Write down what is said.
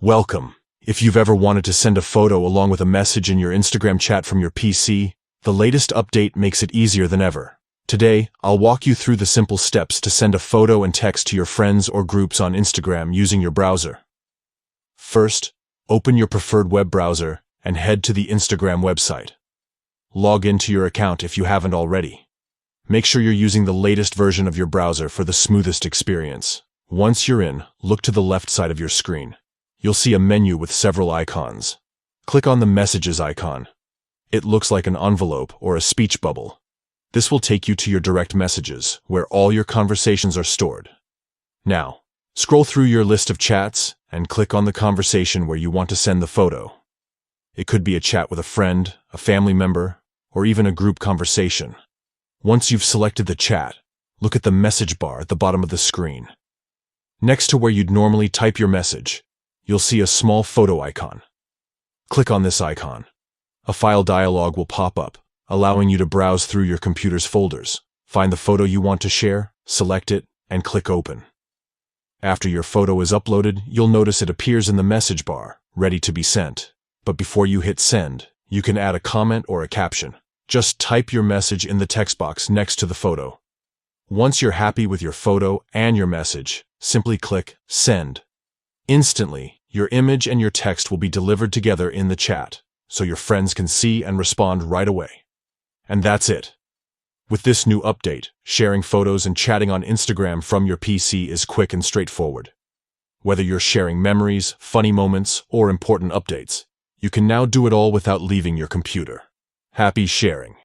Welcome. If you've ever wanted to send a photo along with a message in your Instagram chat from your PC, the latest update makes it easier than ever. Today, I'll walk you through the simple steps to send a photo and text to your friends or groups on Instagram using your browser. First, open your preferred web browser and head to the Instagram website. Log into your account if you haven't already. Make sure you're using the latest version of your browser for the smoothest experience. Once you're in, look to the left side of your screen. You'll see a menu with several icons. Click on the Messages icon. It looks like an envelope or a speech bubble. This will take you to your direct messages, where all your conversations are stored. Now, scroll through your list of chats and click on the conversation where you want to send the photo. It could be a chat with a friend, a family member, or even a group conversation. Once you've selected the chat, look at the message bar at the bottom of the screen. Next to where you'd normally type your message, you'll see a small photo icon. Click on this icon. A file dialog will pop up, allowing you to browse through your computer's folders. Find the photo you want to share, select it, and click Open. After your photo is uploaded, you'll notice it appears in the message bar, ready to be sent. But before you hit send, you can add a comment or a caption. Just type your message in the text box next to the photo. Once you're happy with your photo and your message, simply click Send. Instantly, your image and your text will be delivered together in the chat, so your friends can see and respond right away. And that's it. With this new update, sharing photos and chatting on Instagram from your PC is quick and straightforward. Whether you're sharing memories, funny moments, or important updates, you can now do it all without leaving your computer. Happy sharing!